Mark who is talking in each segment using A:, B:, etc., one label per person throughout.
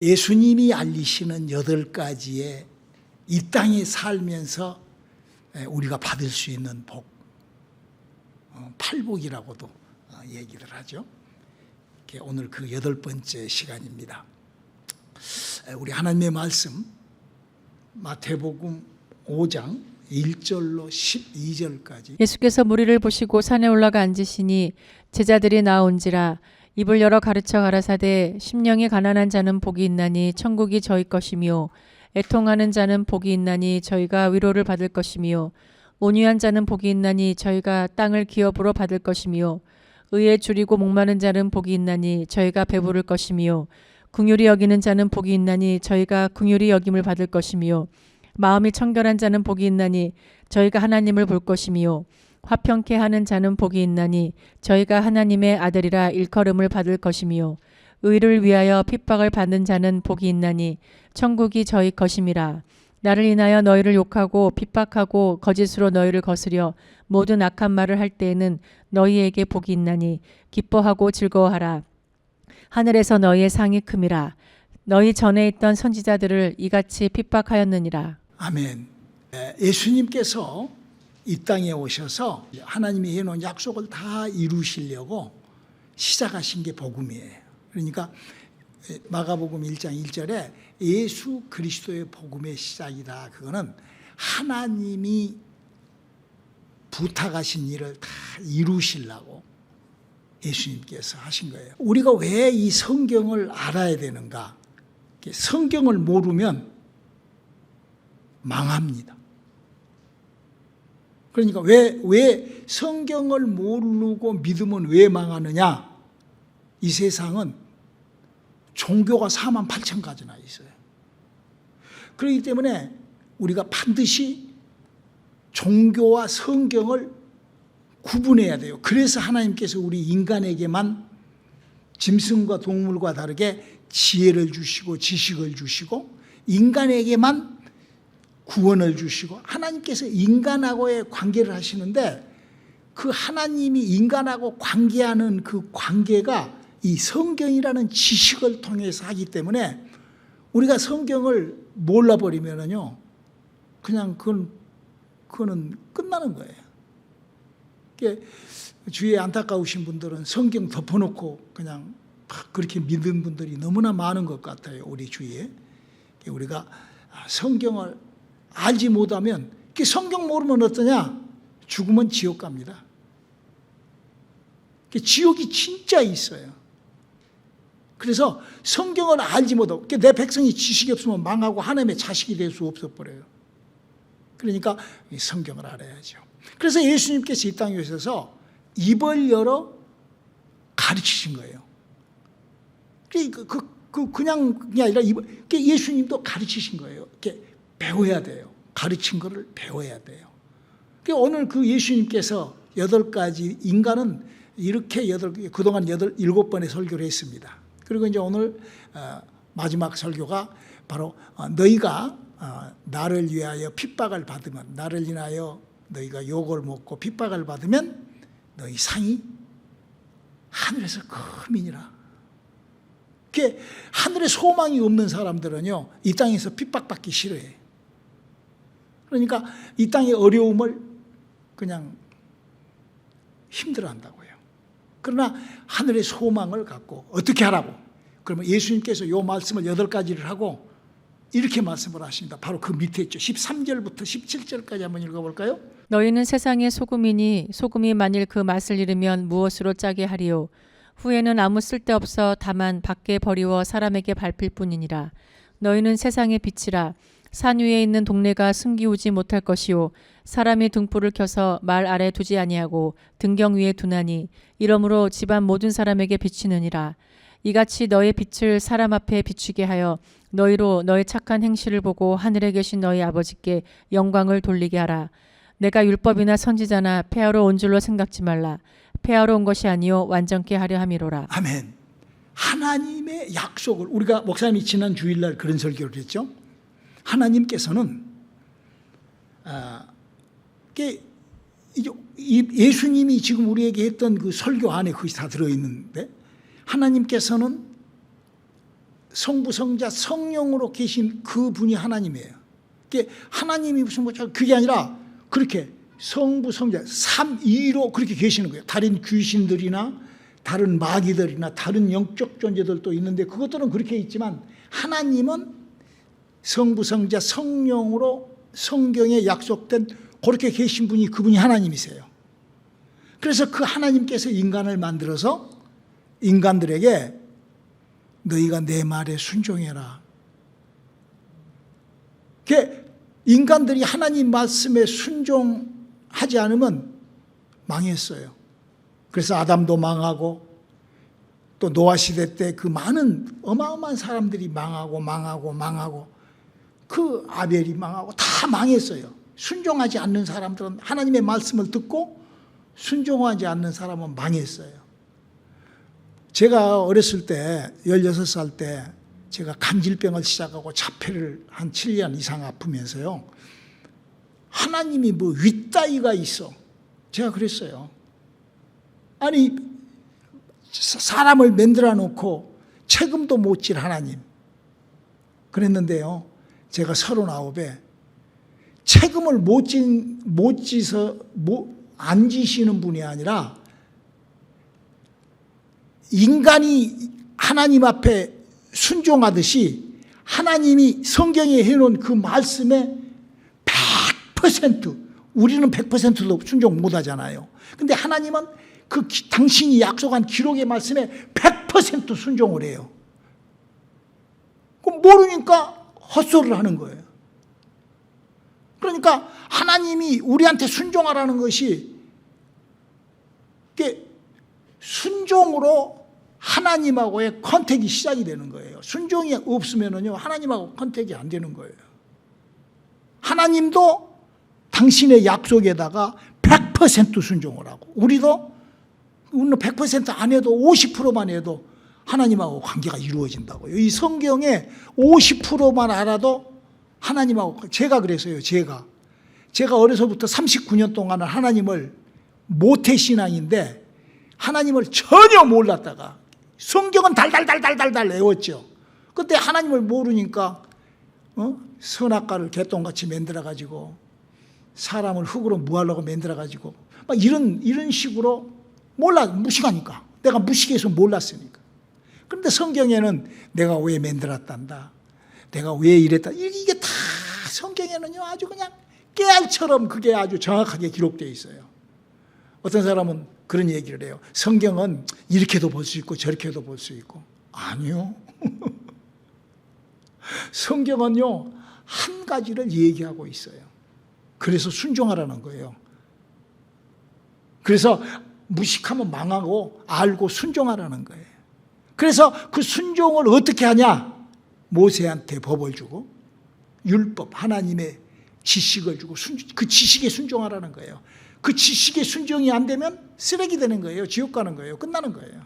A: 예수님이 알리시는 8가지의 이 땅에 살면서 우리가 받을 수 있는 복, 팔복이라고도 얘기를 하죠. 오늘 그 8번째 시간입니다. 우리 하나님의 말씀 마태복음 5장 1절로 12절까지.
B: 예수께서 무리를 보시고 산에 올라가 앉으시니 제자들이 나온지라 입을 열어 가르쳐 가라사대 심령이 가난한 자는 복이 있나니 천국이 저희 것이며 애통하는 자는 복이 있나니 저희가 위로를 받을 것이며 온유한 자는 복이 있나니 저희가 땅을 기업으로 받을 것이며 의에 줄이고 목마른 자는 복이 있나니 저희가 배부를 것이며 긍휼히 여기는 자는 복이 있나니 저희가 긍휼히 여김을 받을 것이며 마음이 청결한 자는 복이 있나니 저희가 하나님을 볼 것이며 화평케 하는 자는 복이 있나니 저희가 하나님의 아들이라 일컬음을 받을 것이며 의를 위하여 핍박을 받는 자는 복이 있나니 천국이 저희 것임이라. 나를 인하여 너희를 욕하고 핍박하고 거짓으로 너희를 거스려 모든 악한 말을 할 때에는 너희에게 복이 있나니 기뻐하고 즐거워하라. 하늘에서 너희의 상이 큼이라. 너희 전에 있던 선지자들을 이같이 핍박하였느니라.
A: 아멘. 예수님께서 이 땅에 오셔서 하나님이 해놓은 약속을 다 이루시려고 시작하신 게 복음이에요. 그러니까 마가복음 1장 1절에 예수 그리스도의 복음의 시작이다. 그거는 하나님이 부탁하신 일을 다 이루시려고 예수님께서 하신 거예요. 우리가 왜 이 성경을 알아야 되는가? 성경을 모르면 망합니다. 그러니까 왜 성경을 모르고 믿으면 왜 망하느냐? 이 세상은 종교가 48,000가지나 있어요. 그렇기 때문에 우리가 반드시 종교와 성경을 구분해야 돼요. 그래서 하나님께서 우리 인간에게만 짐승과 동물과 다르게 지혜를 주시고 지식을 주시고 인간에게만 구원을 주시고 하나님께서 인간하고의 관계를 하시는데 그 하나님이 인간하고 관계하는 그 관계가 이 성경이라는 지식을 통해서 하기 때문에 우리가 성경을 몰라버리면은요 그냥 그거는 끝나는 거예요. 주위에 안타까우신 분들은 성경 덮어놓고 그냥 그렇게 믿는 분들이 너무나 많은 것 같아요. 우리 주위에. 우리가 성경을 알지 못하면 성경 모르면 어떠냐? 죽으면 지옥 갑니다. 지옥이 진짜 있어요. 그래서 성경을 알지 못하고 내 백성이 지식이 없으면 망하고 하나님의 자식이 될 수 없어 버려요. 그러니까 성경을 알아야죠. 그래서 예수님께서 이 땅에 오셔서 입을 열어 가르치신 거예요. 그냥 아니라 예수님도 가르치신 거예요. 이렇게 배워야 돼요. 가르친 거를 배워야 돼요. 오늘 그 예수님께서 8가지 인간은 이렇게 그동안 7번의 설교를 했습니다. 그리고 이제 오늘 마지막 설교가 바로 너희가 나를 위하여 핍박을 받으면 나를 인하여 너희가 욕을 먹고 핍박을 받으면 너희 상이 하늘에서 크민이라. 하늘에 소망이 없는 사람들은요 이 땅에서 핍박받기 싫어해. 그러니까 이 땅의 어려움을 그냥 힘들어한다고요. 그러나 하늘의 소망을 갖고 어떻게 하라고? 그러면 예수님께서 이 말씀을 8가지를 하고 이렇게 말씀을 하십니다. 바로 그 밑에 있죠. 13절부터 17절까지 한번 읽어볼까요?
B: 너희는 세상의 소금이니 소금이 만일 그 맛을 잃으면 무엇으로 짜게 하리요? 후에는 아무 쓸데없어 다만 밖에 버리워 사람에게 밟힐 뿐이니라. 너희는 세상의 빛이라. 산 위에 있는 동네가 숨기우지 못할 것이요 사람이 등불을 켜서 말 아래 두지 아니하고 등경 위에 두나니 이러므로 집안 모든 사람에게 비치느니라. 이같이 너의 빛을 사람 앞에 비추게 하여 너희로 너의 착한 행실을 보고 하늘에 계신 너희 아버지께 영광을 돌리게 하라. 내가 율법이나 선지자나 폐하러 온 줄로 생각지 말라. 폐하러 온 것이 아니요 완전케 하려 함이로라.
A: 아멘. 하나님의 약속을 우리가 목사님이 지난 주일날 그런 설교를 했죠. 하나님께서는 예수님이 지금 우리에게 했던 그 설교 안에 그것이 다 들어있는데 하나님께서는 성부, 성자, 성령으로 계신 그분이 하나님이에요. 하나님이 무슨 그게 아니라 그렇게 성부, 성자, 삼위로 그렇게 계시는 거예요. 다른 귀신들이나 다른 마귀들이나 다른 영적 존재들도 있는데 그것들은 그렇게 있지만 하나님은 성부, 성자, 성령으로 성경에 약속된 그렇게 계신 분이 그분이 하나님이세요. 그래서 그 하나님께서 인간을 만들어서 인간들에게 너희가 내 말에 순종해라. 인간들이 하나님 말씀에 순종하지 않으면 망했어요. 그래서 아담도 망하고 또 노아 시대 때 그 많은 어마어마한 사람들이 망하고 그 아벨이 망하고 다 망했어요. 순종하지 않는 사람들은 하나님의 말씀을 듣고 순종하지 않는 사람은 망했어요. 제가 어렸을 때 16살 때 제가 간질병을 시작하고 자폐를 한 7년 이상 아프면서요. 하나님이 뭐 윗다이가 있어. 제가 그랬어요. 아니 사람을 만들어 놓고 책임도 못 질 하나님. 그랬는데요. 제가 39에 책임을 안 지시는 분이 아니라 인간이 하나님 앞에 순종하듯이 하나님이 성경에 해놓은 그 말씀에 100% 우리는 100%도 순종 못하잖아요. 근데 하나님은 당신이 약속한 기록의 말씀에 100% 순종을 해요. 그럼 모르니까 헛소리를 하는 거예요. 그러니까 하나님이 우리한테 순종하라는 것이 순종으로 하나님하고의 컨택이 시작이 되는 거예요. 순종이 없으면요 하나님하고 컨택이 안 되는 거예요. 하나님도 당신의 약속에다가 100% 순종을 하고 우리는 100% 안 해도 50%만 해도 하나님하고 관계가 이루어진다고요. 이 성경에 50%만 알아도 하나님하고 제가 그랬어요. 제가 어려서부터 39년 동안은 하나님을 모태신앙인데 하나님을 전혀 몰랐다가 성경은 달달달달달달 외웠죠. 그때 하나님을 모르니까 선악과를 개똥같이 만들어가지고 사람을 흙으로 무하려고 만들어가지고 막 이런 식으로 무식하니까 내가 무식해서 몰랐으니까. 그런데 성경에는 내가 왜 만들었단다, 내가 왜 이랬다, 이게 다 성경에는요 아주 그냥 깨알처럼 그게 아주 정확하게 기록되어 있어요. 어떤 사람은 그런 얘기를 해요. 성경은 이렇게도 볼 수 있고 저렇게도 볼 수 있고. 아니요. 성경은요 한 가지를 얘기하고 있어요. 그래서 순종하라는 거예요. 그래서 무식하면 망하고 알고 순종하라는 거예요. 그래서 그 순종을 어떻게 하냐? 모세한테 법을 주고 율법 하나님의 지식을 주고 그 지식에 순종하라는 거예요. 그 지식에 순종이 안 되면 쓰레기 되는 거예요. 지옥 가는 거예요. 끝나는 거예요.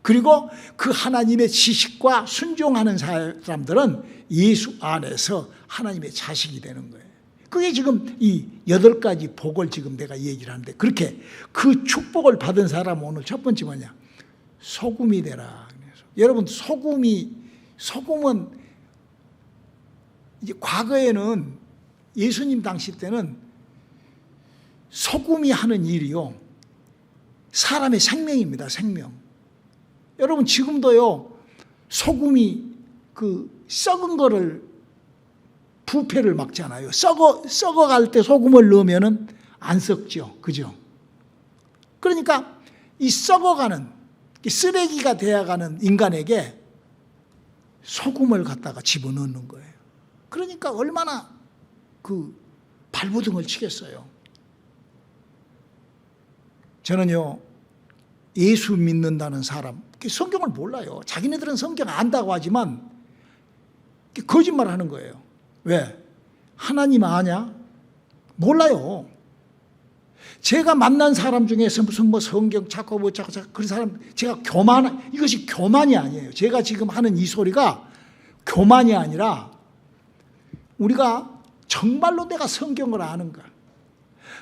A: 그리고 그 하나님의 지식과 순종하는 사람들은 예수 안에서 하나님의 자식이 되는 거예요. 그게 지금 이 8가지 복을 지금 내가 얘기를 하는데 그렇게 그 축복을 받은 사람은 오늘 첫 번째 뭐냐? 소금이 되라. 여러분 소금은 이제 과거에는 예수님 당시 때는 소금이 하는 일이요 사람의 생명입니다. 생명. 여러분 지금도요 소금이 그 썩은 거를 부패를 막잖아요. 썩어갈 때 소금을 넣으면은 안 썩죠. 그죠? 그러니까 이 썩어가는 쓰레기가 되어가는 인간에게 소금을 갖다가 집어넣는 거예요. 그러니까 얼마나 그 발버둥을 치겠어요. 저는요 예수 믿는다는 사람 성경을 몰라요. 자기네들은 성경 안다고 하지만 거짓말 하는 거예요. 왜? 하나님 아냐? 몰라요. 제가 만난 사람 중에서 무슨 뭐 성경 찾고 뭐 찾고 그런 사람 제가 이것이 교만이 아니에요. 제가 지금 하는 이 소리가 교만이 아니라 우리가 정말로 내가 성경을 아는가,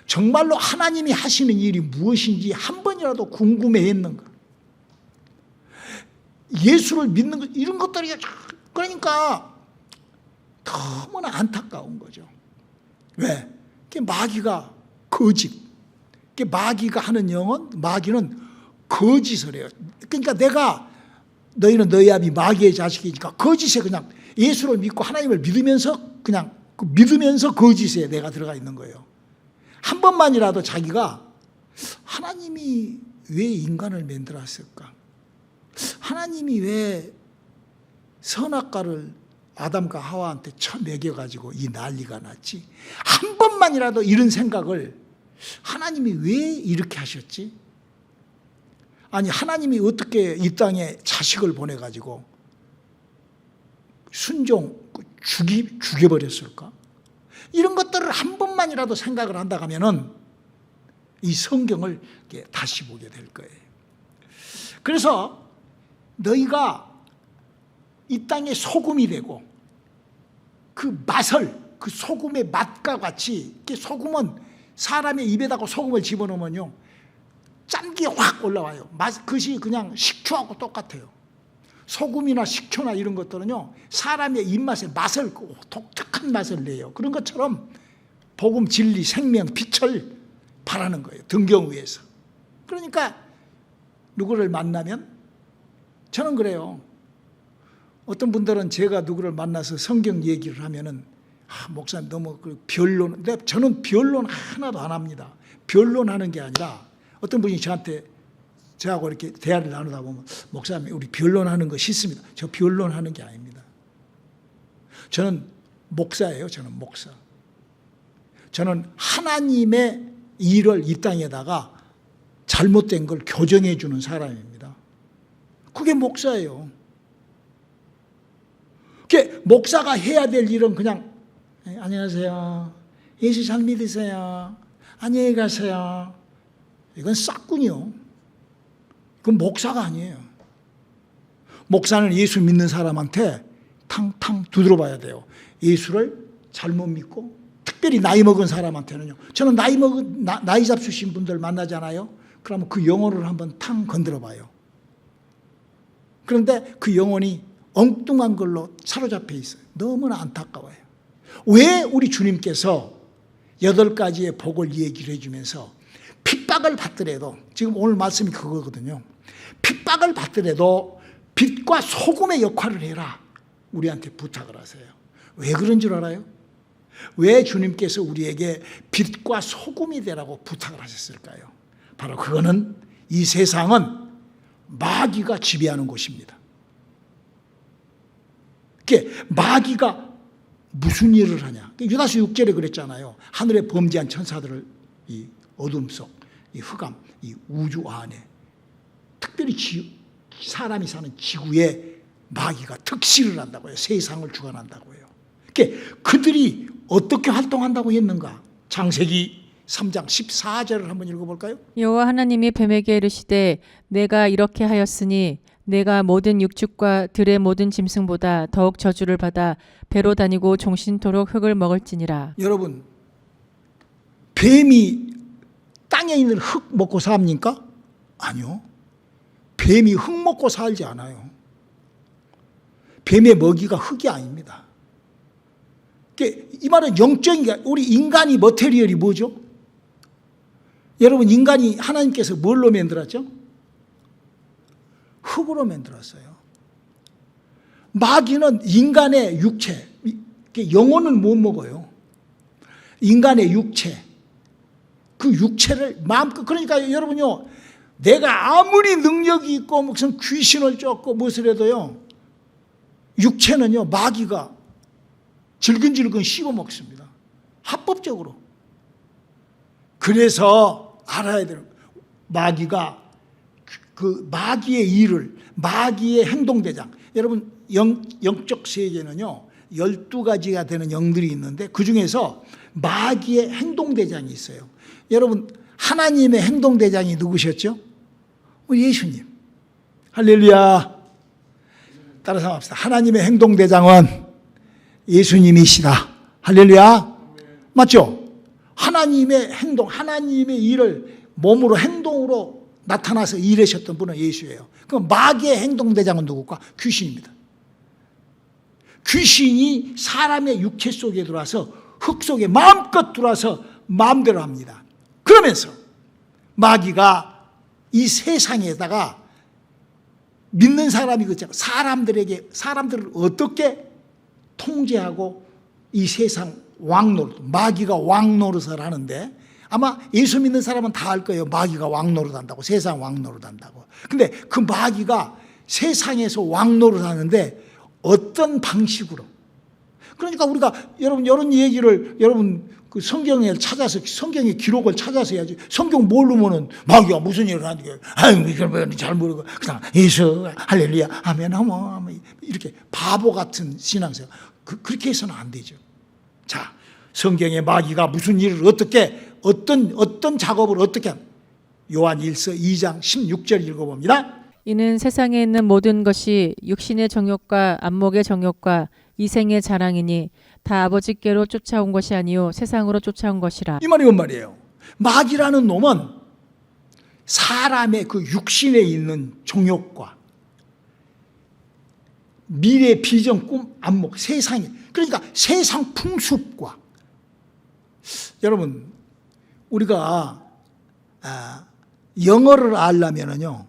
A: 정말로 하나님이 하시는 일이 무엇인지 한 번이라도 궁금해했는가. 예수를 믿는 것, 이런 것들이 그러니까 너무나 안타까운 거죠. 왜? 마귀가 거짓. 마귀가 하는 영은, 마귀는 거짓을 해요. 그러니까 내가, 너희는 너희 아비 마귀의 자식이니까 거짓에 그냥 예수를 믿고 하나님을 믿으면서 그냥 믿으면서 거짓에 내가 들어가 있는 거예요. 한 번만이라도 자기가 하나님이 왜 인간을 만들었을까? 하나님이 왜 선악과를 아담과 하와한테 처먹여가지고 이 난리가 났지? 한 번만이라도 이런 생각을, 하나님이 왜 이렇게 하셨지? 아니, 하나님이 어떻게 이 땅에 자식을 보내가지고 죽여버렸을까? 이런 것들을 한 번만이라도 생각을 한다 하면은 이 성경을 다시 보게 될 거예요. 그래서 너희가 이 땅에 소금이 되고 그 맛을, 그 소금의 맛과 같이, 소금은 사람의 입에다가 소금을 집어넣으면요 짠 게 확 올라와요. 그것이 그냥 식초하고 똑같아요. 소금이나 식초나 이런 것들은요 사람의 입맛에 맛을, 독특한 맛을 내요. 그런 것처럼 복음, 진리, 생명, 빛을 바라는 거예요. 등경 위에서. 그러니까 누구를 만나면, 저는 그래요. 어떤 분들은 제가 누구를 만나서 성경 얘기를 하면은 목사님 너무 변론, 근데 저는 변론 하나도 안 합니다. 변론하는 게 아니라, 어떤 분이 저하고 이렇게 대화를 나누다 보면 목사님 우리 변론하는 거 싫습니다. 저 변론하는 게 아닙니다. 저는 목사예요. 저는 목사. 저는 하나님의 일을 이 땅에다가 잘못된 걸 교정해 주는 사람입니다. 그게 목사예요. 그게 목사가 해야 될 일은 그냥 안녕하세요. 예수 잘 믿으세요. 안녕히 가세요. 이건 싹군이요. 그건 목사가 아니에요. 목사는 예수 믿는 사람한테 탕탕 두드려 봐야 돼요. 예수를 잘못 믿고, 특별히 나이 먹은 사람한테는요. 저는 나이 잡수신 분들 만나잖아요. 그러면 그 영혼을 한번 탕 건드려 봐요. 그런데 그 영혼이 엉뚱한 걸로 사로잡혀 있어요. 너무나 안타까워요. 왜 우리 주님께서 8가지의 복을 얘기를 해주면서 핍박을 받더라도, 지금 오늘 말씀이 그거거든요. 핍박을 받더라도 빛과 소금의 역할을 해라, 우리한테 부탁을 하세요. 왜 그런 줄 알아요? 왜 주님께서 우리에게 빛과 소금이 되라고 부탁을 하셨을까요? 바로 그거는, 이 세상은 마귀가 지배하는 곳입니다. 마귀가 무슨 일을 하냐? 유다서 6절에 그랬잖아요. 하늘에 범죄한 천사들을 이 어둠 속, 이 흑암, 이 우주 안에, 특별히 사람이 사는 지구에 마귀가 특실을 한다고요. 세상을 주관한다고요. 그들이 어떻게 활동한다고 했는가? 창세기 3장 14절을 한번 읽어볼까요?
B: 여호와 하나님이 뱀에게 이르시되 내가 이렇게 하였으니 내가 모든 육축과 들의 모든 짐승보다 더욱 저주를 받아 배로 다니고 종신토록 흙을 먹을지니라.
A: 여러분, 뱀이 땅에 있는 흙 먹고 삽니까? 아니요. 뱀이 흙 먹고 살지 않아요. 뱀의 먹이가 흙이 아닙니다. 이 말은 영적인 게, 우리 인간이 머테리얼이 뭐죠? 여러분, 인간이 하나님께서 뭘로 만들었죠? 흙으로 만들었어요. 마귀는 인간의 육체, 영혼은 못 먹어요. 인간의 육체, 그 육체를 마음껏, 그러니까 여러분요, 내가 아무리 능력이 있고 무슨 귀신을 쫓고 무엇을 해도요, 육체는요 마귀가 질근질근 씹어 먹습니다. 합법적으로. 그래서 알아야 돼요. 마귀가 그 마귀의 일을, 마귀의 행동대장, 여러분 영적 세계는요 12가지가 되는 영들이 있는데 그 중에서 마귀의 행동대장이 있어요. 여러분, 하나님의 행동대장이 누구셨죠? 예수님. 할렐루야. 따라서 합시다. 하나님의 행동대장은 예수님이시다. 할렐루야. 맞죠? 하나님의 행동, 하나님의 일을 몸으로, 행동으로 나타나서 일하셨던 분은 예수예요. 그럼 마귀의 행동대장은 누굴까? 귀신입니다. 귀신이 사람의 육체 속에 들어와서 흙 속에 마음껏 들어와서 마음대로 합니다. 그러면서 마귀가 이 세상에다가 믿는 사람이 그렇죠. 사람들을 어떻게 통제하고 이 세상 왕노릇, 마귀가 왕노릇을 하는데 아마 예수 믿는 사람은 다 알 거예요. 마귀가 왕노릇 한다고, 세상 왕노릇 한다고. 근데 그 마귀가 세상에서 왕노릇 하는데 어떤 방식으로? 그러니까 우리가 여러분 이런 얘기를 여러분 그 성경에 찾아서 성경의 기록을 찾아서 해야지. 성경 모르면은 마귀가 무슨 일을 하는 게 아유 이걸 잘 모르고 그냥 예수 할렐루야 아멘 어머 이렇게 바보 같은 신앙생활 그렇게 해서는 안 되죠. 자, 성경에 마귀가 무슨 일을 어떻게 어떤 작업을 어떻게 하는 요한 1서 2장 16절 읽어봅니다.
B: 이는 세상에 있는 모든 것이 육신의 정욕과 안목의 정욕과 이생의 자랑이니 다 아버지께로 쫓아온 것이 아니요 세상으로 쫓아온 것이라.
A: 이 말이 뭔 말이에요? 마귀라는 놈은 사람의 그 육신에 있는 정욕과 미래 비전 꿈 안목 세상에 그러니까 세상 풍습과 여러분 우리가 영어를 알려면은요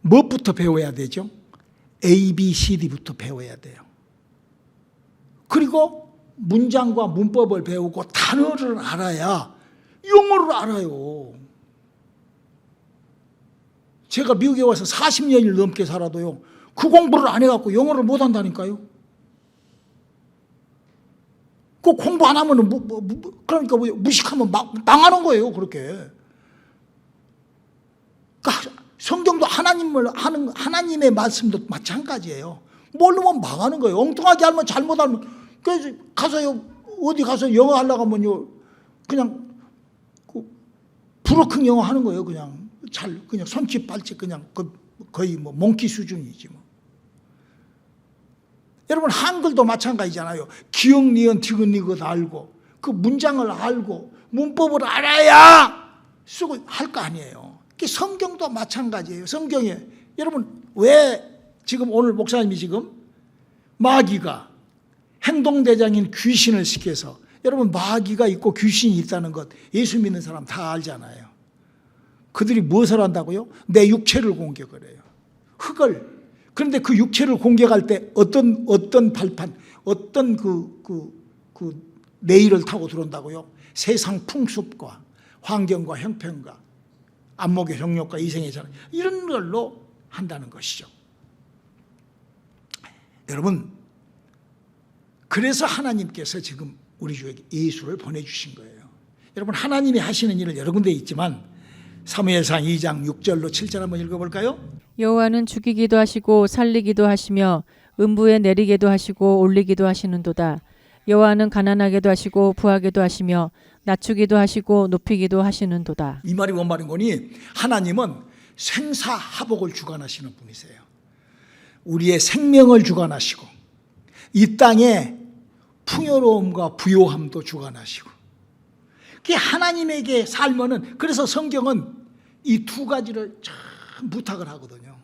A: 무엇부터 배워야 되죠? A, B, C, D부터 배워야 돼요. 그리고 문장과 문법을 배우고 단어를 알아야 영어를 알아요. 제가 미국에 와서 40년을 넘게 살아도요 그 공부를 안 해갖고 영어를 못 한다니까요. 그 공부 안 하면 그러니까 무식하면 망하는 거예요. 그렇게. 그러니까 성경도 하나님의 말씀도 마찬가지예요. 모르면 망하는 거예요. 엉뚱하게 알면 잘못 알면 그래서 가서요 어디 가서 영어 하려고 하면요 그냥 브로큰 영어 하는 거예요. 그냥 손짓 발짓 그냥 거의 뭐 몽키 수준이지 뭐. 여러분 한글도 마찬가지잖아요. 기역 니은 디귿 니귿 알고 그 문장을 알고 문법을 알아야 쓰고 할 거 아니에요. 성경도 마찬가지예요. 성경에 여러분 왜 지금 오늘 목사님이 지금 마귀가 행동대장인 귀신을 시켜서 여러분 마귀가 있고 귀신이 있다는 것 예수 믿는 사람 다 알잖아요. 그들이 무엇을 한다고요? 내 육체를 공격을 해요. 흙을. 그런데 그 육체를 공격할 때 어떤 발판, 어떤 레일을 타고 들어온다고요? 세상 풍습과 환경과 형편과 안목의 정욕과 이생의 자랑 이런 걸로 한다는 것이죠. 여러분 그래서 하나님께서 지금 우리 주에게 예수를 보내주신 거예요. 여러분 하나님이 하시는 일을 여러 군데 있지만 사무엘상 2장 6절로 7절 한번 읽어볼까요?
B: 여호와는 죽이기도 하시고 살리기도 하시며 음부에 내리게도 하시고 올리기도 하시는도다. 여호와는 가난하게도 하시고 부하게도 하시며 낮추기도 하시고 높이기도 하시는도다.
A: 이 말이 뭔 말인 거니? 하나님은 생사하복을 주관하시는 분이세요. 우리의 생명을 주관하시고 이 땅에 풍요로움과 부요함도 주관하시고 그게 하나님에게 살면은 그래서 성경은 이 두 가지를 참 부탁을 하거든요.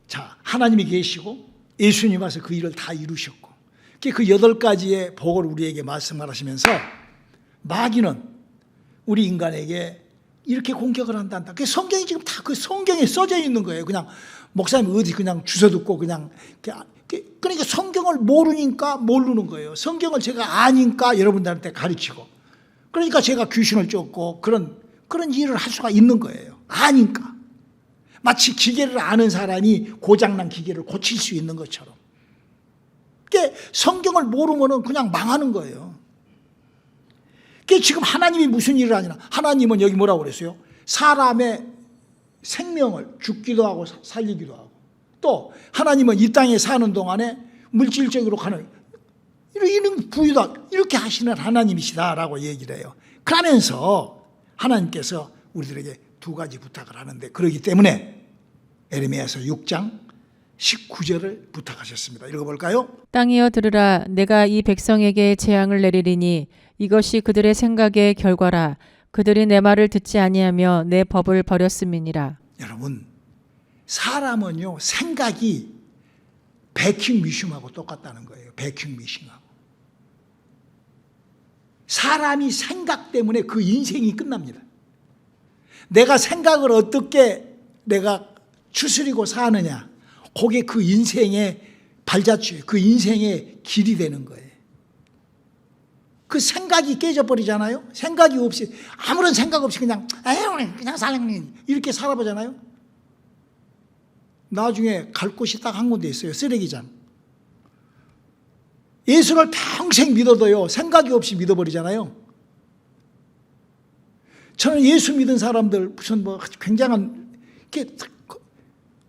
A: 자, 하나님이 계시고 예수님 와서 그 일을 다 이루셨고 그 8가지의 복을 우리에게 말씀하시면서 마귀는 우리 인간에게 이렇게 공격을 한단다. 그 성경이 지금 다 그 성경에 써져 있는 거예요. 그냥 목사님 어디 그냥 주워 듣고 그냥 그러니까 성경을 모르니까 모르는 거예요. 성경을 제가 아니까 여러분들한테 가르치고 그러니까 제가 귀신을 쫓고 그런 일을 할 수가 있는 거예요. 아니까. 마치 기계를 아는 사람이 고장난 기계를 고칠 수 있는 것처럼. 그게 성경을 모르면은 그냥 망하는 거예요. 그게 지금 하나님이 무슨 일을 하냐? 하나님은 여기 뭐라고 그랬어요? 사람의 생명을 죽기도 하고 살리기도 하고 또 하나님은 이 땅에 사는 동안에 물질적으로 가는 이런 부유다 이렇게 하시는 하나님이시다라고 얘기를 해요. 그러면서 하나님께서 우리들에게 2가지 부탁을 하는데 그렇기 때문에 에레미야서 6장 19절을 부탁하셨습니다. 읽어볼까요?
B: 땅이여 들으라. 내가 이 백성에게 재앙을 내리리니 이것이 그들의 생각의 결과라. 그들이 내 말을 듣지 아니하며 내 법을 버렸음이니라.
A: 여러분, 사람은요 생각이 베킹 미싱하고 똑같다는 거예요. 베킹 미싱하고. 사람이 생각 때문에 그 인생이 끝납니다. 내가 생각을 어떻게 내가 추스리고 사느냐, 그게 그 인생의 발자취예요. 그 인생의 길이 되는 거예요. 그 생각이 깨져버리잖아요. 생각이 없이, 아무런 생각 없이 그냥 살랑님 이렇게 살아보잖아요. 나중에 갈 곳이 딱 한 군데 있어요. 쓰레기장. 예수를 평생 믿어도요 생각이 없이 믿어버리잖아요. 저는 예수 믿은 사람들 무슨 뭐 굉장한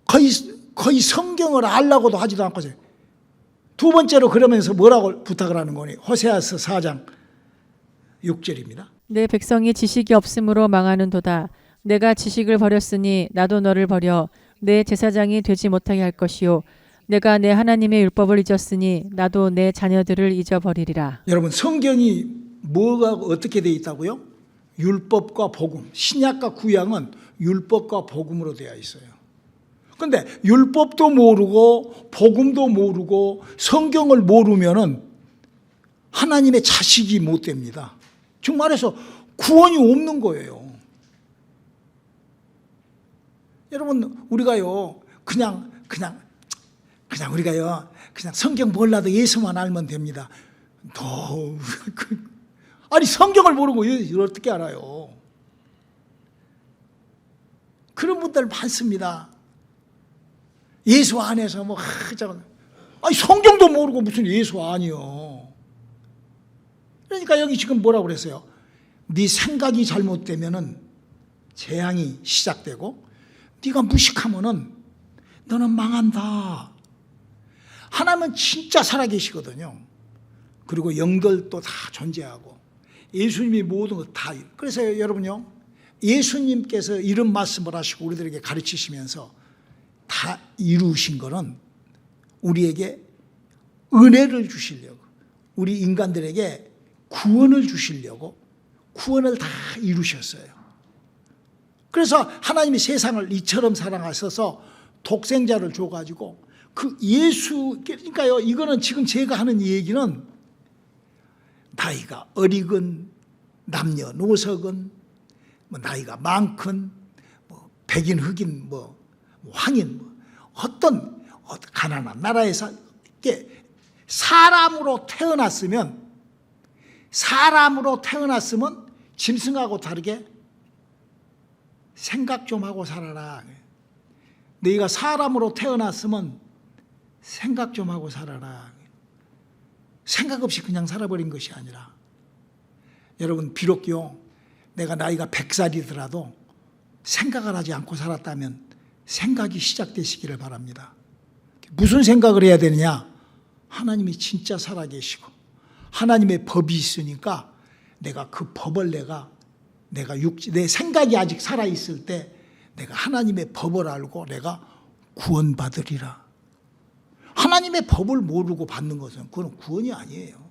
A: 거의 성경을 알라고도 하지도 않고요. 두 번째로 그러면서 뭐라고 부탁을 하는 거니? 호세아서 4장 6절입니다.
B: 내 백성이 지식이 없으므로 망하는도다. 내가 지식을 버렸으니 나도 너를 버려 내 제사장이 되지 못하게 할 것이요 내가 내 하나님의 율법을 잊었으니 나도 내 자녀들을 잊어버리리라.
A: 여러분, 성경이 뭐가 어떻게 되어 있다고요? 율법과 복음. 신약과 구약은 율법과 복음으로 되어 있어요. 그런데 율법도 모르고 복음도 모르고 성경을 모르면은 하나님의 자식이 못 됩니다. 즉 말해서 구원이 없는 거예요. 여러분, 우리가요 그냥 우리가요 그냥 성경 몰라도 예수만 알면 됩니다. 아니 성경을 모르고 이걸 어떻게 알아요? 그런 분들 많습니다. 예수 안에서 뭐 아니 성경도 모르고 무슨 예수 아니요. 그러니까 여기 지금 뭐라고 그랬어요? 네 생각이 잘못되면은 재앙이 시작되고 네가 무식하면은 너는 망한다. 하나님은 진짜 살아계시거든요. 그리고 영들도 다 존재하고 예수님이 모든 것 다. 그래서 여러분요, 예수님께서 이런 말씀을 하시고 우리들에게 가르치시면서 다 이루신 거는 우리에게 은혜를 주시려고, 우리 인간들에게 구원을 주시려고 구원을 다 이루셨어요. 그래서 하나님이 세상을 이처럼 사랑하셔서 독생자를 줘가지고 그 예수, 그러니까요, 이거는 지금 제가 하는 얘기는 나이가 어리건 남녀노소건 뭐 나이가 많건 뭐 백인 흑인 뭐 황인 뭐 어떤 가난한 나라에서 이렇게 사람으로 태어났으면 짐승하고 다르게 생각 좀 하고 살아라. 너희가 사람으로 태어났으면 생각 좀 하고 살아라. 생각 없이 그냥 살아버린 것이 아니라, 여러분, 비록요 내가 나이가 100살이더라도 생각을 하지 않고 살았다면 생각이 시작되시기를 바랍니다. 무슨 생각을 해야 되느냐? 하나님이 진짜 살아계시고 하나님의 법이 있으니까 내가 그 법을 내 생각이 아직 살아있을 때 내가 하나님의 법을 알고 내가 구원받으리라. 하나님의 법을 모르고 받는 것은 그건 구원이 아니에요.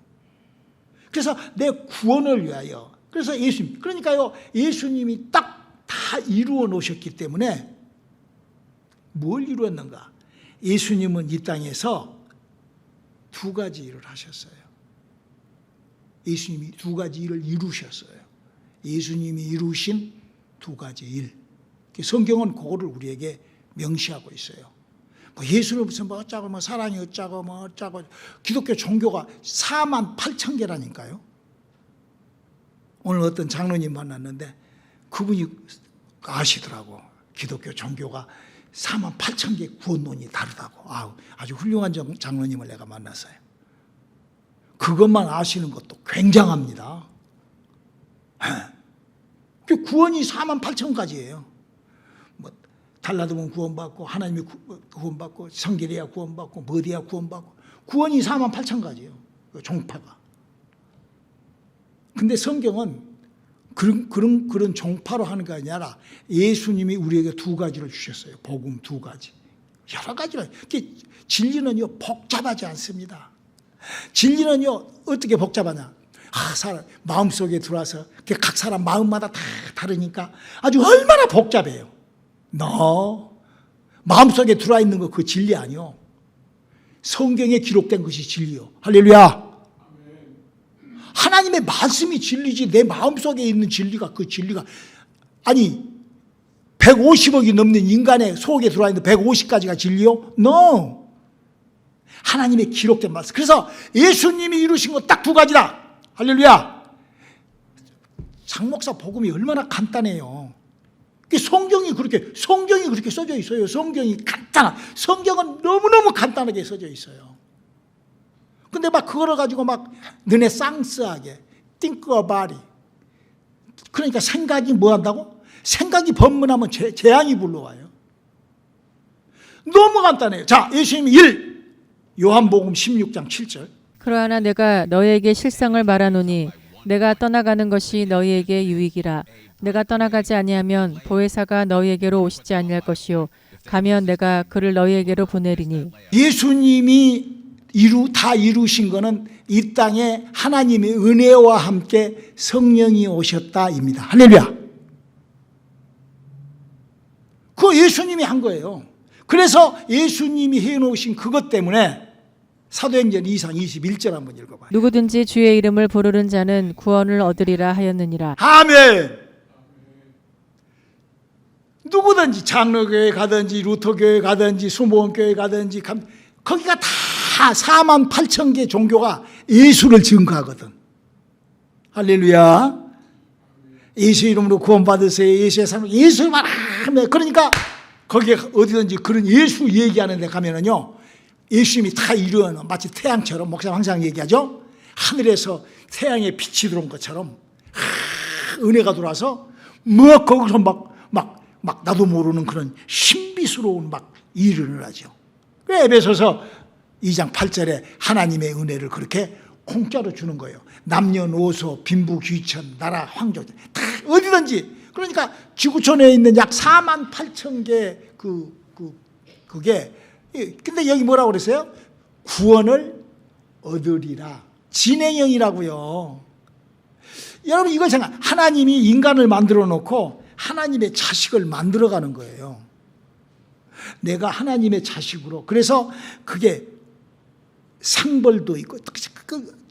A: 그래서 내 구원을 위하여, 그래서 예수님, 그러니까요 예수님이 딱 다 이루어 놓으셨기 때문에 뭘 이루었는가? 예수님은 이 땅에서 두 가지 일을 하셨어요. 예수님이 두 가지 일을 이루셨어요. 예수님이 이루신 두 가지 일. 성경은 그거를 우리에게 명시하고 있어요. 뭐 예수를 무슨 뭐 어쩌고 뭐 사랑이 어쩌고 뭐 어쩌고. 기독교 종교가 48,000개라니까요. 오늘 어떤 장로님 만났는데 그분이 아시더라고. 기독교 종교가 48,000개 구원론이 다르다고. 아주 훌륭한 장로님을 내가 만났어요. 그것만 아시는 것도 굉장합니다. 구원이 48,000가지예요. 뭐 달라두면 구원받고, 하나님이 구원받고, 성결해야 구원받고, 뭐돼야 구원받고, 구원이 48,000가지예요. 종파가. 근데 성경은 그런 종파로 하는 게 아니라 예수님이 우리에게 두 가지를 주셨어요. 복음 두 가지. 여러 가지로. 진리는요 복잡하지 않습니다. 진리는요 어떻게 복잡하냐? 사람 마음속에 들어와서 각 사람 마음마다 다 다르니까 아주 얼마나 복잡해요. 마음속에 들어와 있는 거 그 진리 아니요. 성경에 기록된 것이 진리요. 할렐루야. 하나님의 말씀이 진리지 내 마음속에 있는 진리가 그 진리가 아니 150억이 넘는 인간의 속에 들어와 있는 150가지가 진리요? No. 하나님의 기록된 말씀. 그래서 예수님이 이루신 거 딱 두 가지다. 할렐루야. 장목사 복음이 얼마나 간단해요. 성경이 그렇게 써져 있어요. 성경이 간단한. 성경은 너무너무 간단하게 써져 있어요. 근데 막 그거를 가지고 막 너네 쌍스하게 think about it. 그러니까 생각이 뭐 한다고? 생각이 번문하면 재앙이 불러와요. 너무 간단해요. 자, 예수님이 요한복음 16장 7절.
B: 그러나 내가 너희에게 실상을 말하노니 내가 떠나가는 것이 너희에게 유익이라. 내가 떠나가지 아니하면 보혜사가 너희에게로 오시지 아니할 것이요 가면 내가 그를 너희에게로 보내리니.
A: 예수님이 다 이루신 거는 이 땅에 하나님의 은혜와 함께 성령이 오셨다입니다. 할렐루야. 그거 예수님이 한 거예요. 그래서 예수님이 해놓으신 그것 때문에 사도행전 2장 21절 한번 읽어봐요.
B: 누구든지 주의 이름을 부르는 자는 구원을 얻으리라 하였느니라.
A: 아멘. 누구든지 장로교회 가든지 루터교회 가든지 수목원교회 가든지 거기가 다 4만 8천 개 종교가 예수를 증거하거든. 할렐루야. 예수 이름으로 구원받으세요. 예수의 삶을 예수 말하면 그러니까 거기에 어디든지 그런 예수 얘기하는 데 가면은요 예수님이 다 이루어놓은 마치 태양처럼 목사님 항상 얘기하죠. 하늘에서 태양의 빛이 들어온 것처럼 은혜가 들어와서 뭐 거기서 막 나도 모르는 그런 신비스러운 막 일을 하죠. 그래 에베소서 2장 8절에 하나님의 은혜를 그렇게 공짜로 주는 거예요. 남녀노소 빈부귀천 나라 황족 다 어디든지 그러니까 지구촌에 있는 약 4만 8천 개 그게 근데 여기 뭐라고 그랬어요? 구원을 얻으리라. 진행형이라고요. 여러분 이거 생각 하나님이 인간을 만들어 놓고 하나님의 자식을 만들어가는 거예요. 내가 하나님의 자식으로 그래서 그게 상벌도 있고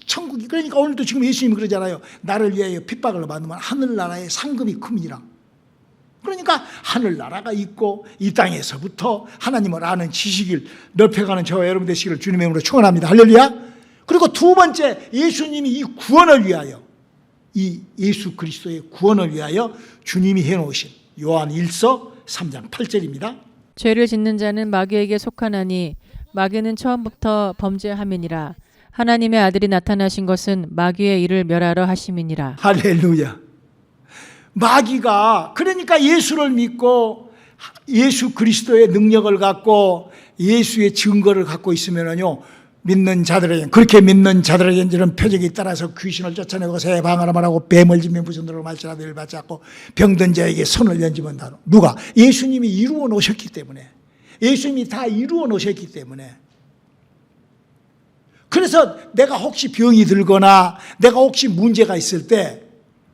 A: 천국이 그러니까 오늘도 지금 예수님이 그러잖아요. 나를 위하여 핍박을 받으면 하늘나라의 상급이 큼이니라. 그러니까 하늘나라가 있고 이 땅에서부터 하나님을 아는 지식을 넓혀가는 저와 여러분 되시기를 주님의 이름으로 축원합니다. 할렐루야. 그리고 두 번째 예수님이 이 구원을 위하여 이 예수 그리스도의 구원을 위하여 주님이 해놓으신 요한 1서 3장 8절입니다.
B: 죄를 짓는 자는 마귀에게 속하나니 마귀는 처음부터 범죄함이니라. 하나님의 아들이 나타나신 것은 마귀의 일을 멸하러 하심이니라.
A: 할렐루야. 마귀가 그러니까 예수를 믿고 예수 그리스도의 능력을 갖고 예수의 증거를 갖고 있으면요 믿는 자들에게 그렇게 믿는 자들에게 이런 표적이 따라서 귀신을 쫓아내고 새 방언을 말하고 뱀을 지면 무슨 노를 말지라도 일 받지 않고 병든 자에게 손을 연지면 다 누가 예수님이 이루어 놓으셨기 때문에 예수님이 다 이루어 놓으셨기 때문에 그래서 내가 혹시 병이 들거나 내가 혹시 문제가 있을 때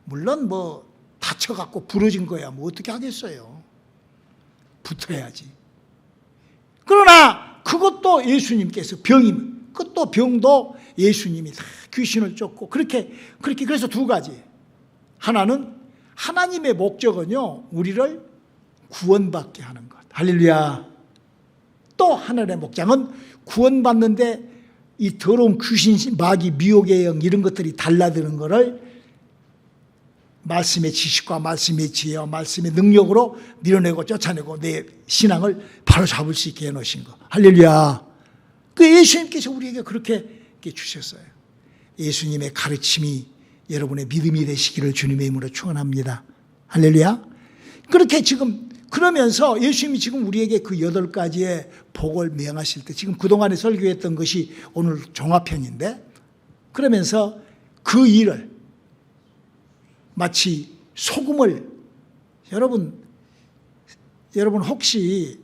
A: 물론 뭐 다쳐갖고 부러진 거야 뭐 어떻게 하겠어요. 붙어야지. 그러나 그것도 예수님께서 병이면 그것도 병도 예수님이 다 귀신을 쫓고 그렇게 그래서 두 가지. 하나는 하나님의 목적은요 우리를 구원받게 하는 것. 할렐루야. 또 하나의 목적은 구원받는데 이 더러운 귀신, 마귀, 미혹의 영 이런 것들이 달라드는 것을 말씀의 지식과 말씀의 지혜와 말씀의 능력으로 밀어내고 쫓아내고 내 신앙을 바로 잡을 수 있게 해놓으신 거. 할렐루야. 그 예수님께서 우리에게 그렇게 주셨어요. 예수님의 가르침이 여러분의 믿음이 되시기를 주님의 이름으로 축원합니다. 할렐루야. 그렇게 지금 그러면서 예수님이 지금 우리에게 그 8가지의 복을 명하실 때 지금 그동안에 설교했던 것이 오늘 종합편인데 그러면서 그 일을 마치 소금을 여러분 혹시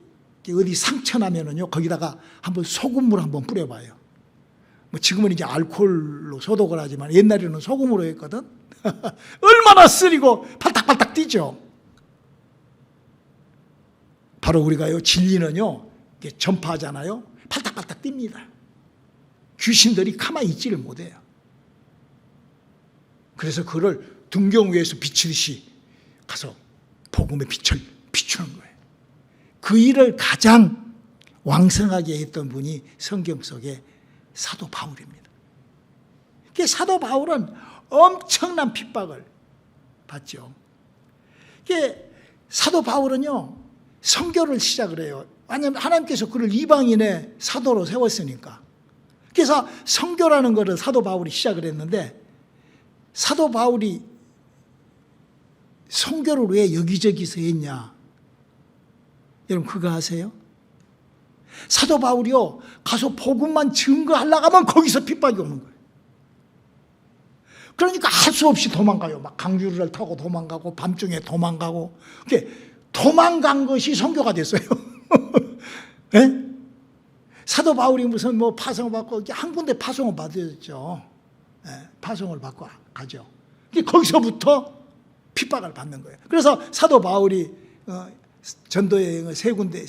A: 어디 상처 나면은요 거기다가 한번 소금물 한번 뿌려봐요. 뭐 지금은 이제 알코올로 소독을 하지만 옛날에는 소금으로 했거든. 얼마나 쓰리고 팔딱팔딱 뛰죠. 바로 우리가요, 진리는요, 이게 전파하잖아요. 팔딱팔딱 뜁니다. 귀신들이 가만히 있지를 못해요. 그래서 그를 등경 위에서 비치듯이 가서 복음의 빛을 비추는 거예요. 그 일을 가장 왕성하게 했던 분이 성경 속에 사도 바울입니다. 사도 바울은 엄청난 핍박을 받죠. 사도 바울은요, 선교를 시작을 해요. 왜냐하면 하나님께서 그를 이방인의 사도로 세웠으니까. 그래서 선교라는 것을 사도 바울이 시작을 했는데, 사도 바울이 선교를 왜 여기저기서 했냐? 여러분 그거 아세요? 사도 바울이요, 가서 복음만 증거하려고 하면 거기서 핍박이 오는 거예요. 그러니까 할 수 없이 도망가요. 막 강주를 타고 도망가고 밤중에 도망가고. 도망간 것이 선교가 됐어요. 네? 사도 바울이 무슨 뭐 파송을 받고 한 군데 파송을 받았죠. 네, 파송을 받고 가죠. 거기서부터 핍박을 받는 거예요. 그래서 사도 바울이 전도 여행을 세 군데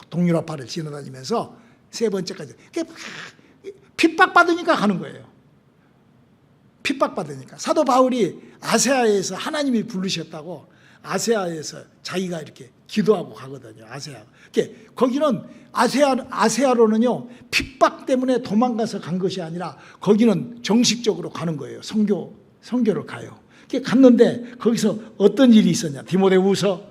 A: 동유럽파를 지나다니면서 세 번째까지 핍박받으니까 가는 거예요. 핍박받으니까. 사도 바울이 아세아에서 하나님이 부르셨다고 아세아에서 자기가 이렇게 기도하고 가거든요. 아세아. 거기는 아세아로는요, 핍박 때문에 도망가서 간 것이 아니라 거기는 정식적으로 가는 거예요. 선교를 가요. 갔는데 거기서 어떤 일이 있었냐. 디모데후서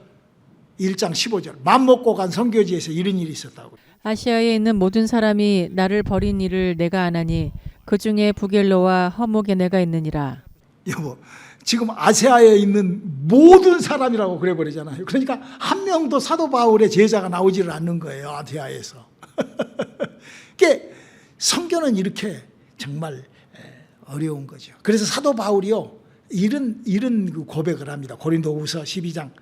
A: 1장 15절. 맘먹고 간 선교지에서 이런 일이 있었다고.
B: 아시아에 있는 모든 사람이 나를 버린 일을 내가 아나니 그 중에 부겔로와 허모게네가 있느니라.
A: 여보, 지금 아시아에 있는 모든 사람이라고 그래 버리잖아요. 그러니까 한 명도 사도 바울의 제자가 나오지를 않는 거예요. 아시아에서. 선교는 이렇게 정말 어려운 거죠. 그래서 사도 바울이요, 이런 고백을 합니다. 고린도후서 12장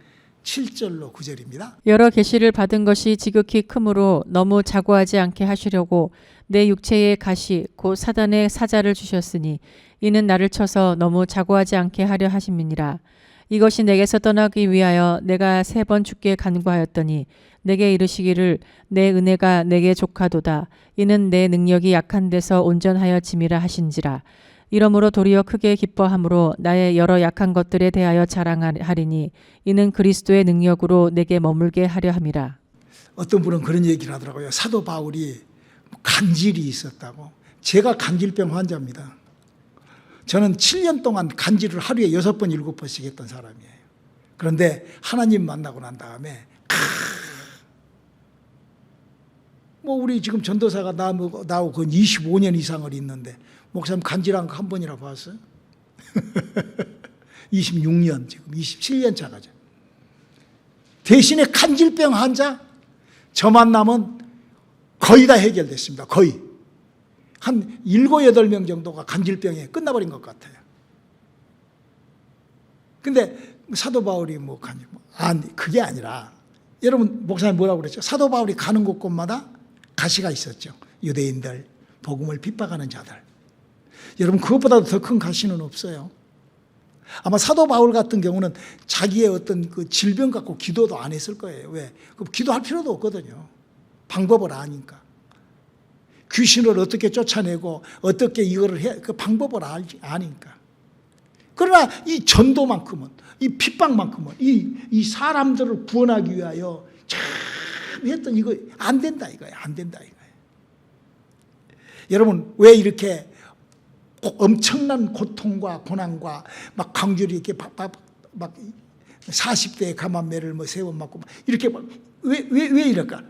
A: 7절로 9절입니다.
B: 여러 계시를 받은 것이 지극히 크므로 너무 자고하지 않게 하시려고 내 육체의 가시 곧 사단의 사자를 주셨으니 이는 나를 쳐서 너무 자고하지 않게 하려 하심이니라. 이것이 내게서 떠나기 위하여 내가 3번 주께 간구하였더니 내게 이르시기를 내 은혜가 내게 족하도다. 이는 내 능력이 약한 데서 온전하여 짐이라 하신지라. 이러므로 도리어 크게 기뻐함으로 나의 여러 약한 것들에 대하여 자랑하리니 이는 그리스도의 능력으로 내게 머물게 하려 함이라.
A: 어떤 분은 그런 얘기를 하더라고요. 사도 바울이 간질이 있었다고. 제가 간질병 환자입니다. 저는 7년 동안 간질을 하루에 6번, 7번씩 했던 사람이에요. 그런데 하나님 만나고 난 다음에 우리 지금 전도사가 나오고 그 25년 이상을 있는데 목사님 간질한 거 한 번이나 봤어요? 26년, 지금 27년 차가죠. 대신에 간질병 환자 저 만나면 거의 다 해결됐습니다. 거의. 한 7, 8명 정도가 간질병에 끝나버린 것 같아요. 근데 사도 바울이 그게 아니라, 여러분 목사님 뭐라고 그랬죠? 사도 바울이 가는 곳곳마다 가시가 있었죠. 유대인들, 복음을 핍박하는 자들. 여러분 그것보다도 더 큰 가시는 없어요. 아마 사도 바울 같은 경우는 자기의 어떤 그 질병 갖고 기도도 안 했을 거예요. 왜? 기도할 필요도 없거든요. 방법을 아니까. 귀신을 어떻게 쫓아내고 어떻게 이거를 해, 그 방법을 아니까. 그러나 이 전도만큼은, 이 핍박만큼은, 이 사람들을 구원하기 위하여 참 했던 이거 안 된다 이거예요. 안 된다 이거예요. 여러분 왜 이렇게 엄청난 고통과 고난과 막 강줄이 이렇게 막 40대에 감암매를 3번 맞고 이렇게 왜 이럴까?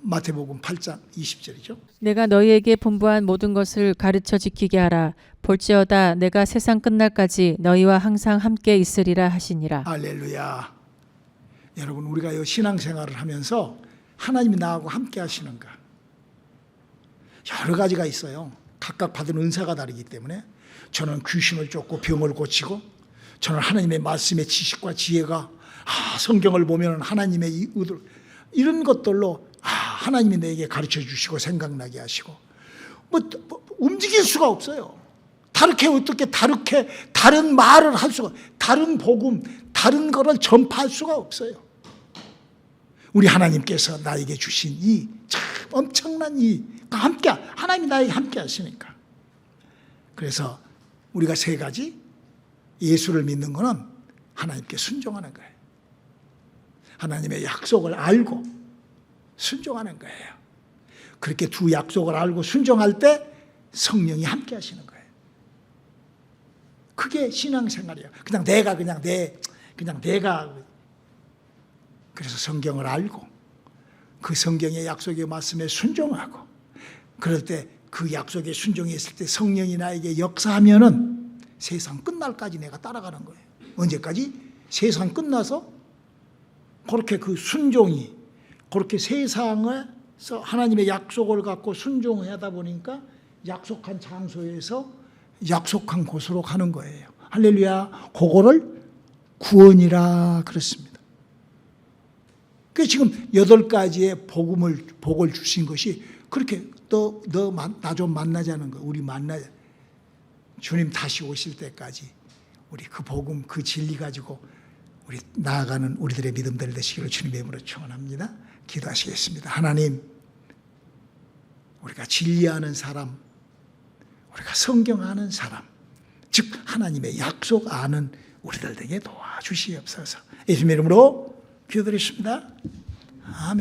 A: 마태복음 8장 20절이죠.
B: 내가 너희에게 분부한 모든 것을 가르쳐 지키게 하라. 볼지어다 내가 세상 끝날까지 너희와 항상 함께 있으리라 하시니라.
A: 할렐루야. 여러분 우리가 신앙생활을 하면서 하나님이 나하고 함께 하시는가? 여러 가지가 있어요. 각각 받은 은사가 다르기 때문에 저는 귀신을 쫓고 병을 고치고, 저는 하나님의 말씀의 지식과 지혜가 성경을 보면 하나님의 의도, 이런 것들로 하나님이 내게 가르쳐 주시고 생각나게 하시고 뭐 움직일 수가 없어요. 다르게 어떻게 다른 말을 할 수가, 다른 복음, 다른 거를 전파할 수가 없어요. 우리 하나님께서 나에게 주신 이 참 엄청난 함께, 하나님이 나에게 함께 하시니까. 그래서 우리가 세 가지, 예수를 믿는 거는 하나님께 순종하는 거예요. 하나님의 약속을 알고 순종하는 거예요. 그렇게 두 약속을 알고 순종할 때 성령이 함께 하시는 거예요. 그게 신앙생활이에요. 그냥 내가 그래서 성경을 알고 그 성경의 약속의 말씀에 순종하고, 그럴 때 그 약속에 순종했을 때 성령이 나에게 역사하면은 세상 끝날까지 내가 따라가는 거예요. 언제까지? 세상 끝나서 그렇게 그 순종이, 그렇게 세상에서 하나님의 약속을 갖고 순종하다 보니까 약속한 장소에서 약속한 곳으로 가는 거예요. 할렐루야. 그거를 구원이라 그랬습니다. 그 지금 8가지의 복을 주신 것이 그렇게 나 좀 만나자는 거예요. 우리 만나자. 주님 다시 오실 때까지 우리 그 복음, 그 진리 가지고 우리 나아가는 우리들의 믿음들 되시기를 주님의 이름으로 축원합니다. 기도하시겠습니다. 하나님, 우리가 진리하는 사람, 우리가 성경 아는 사람, 즉 하나님의 약속 아는 우리들 되게 도와주시옵소서. 예수님의 이름으로 기도드리십니다. 아멘.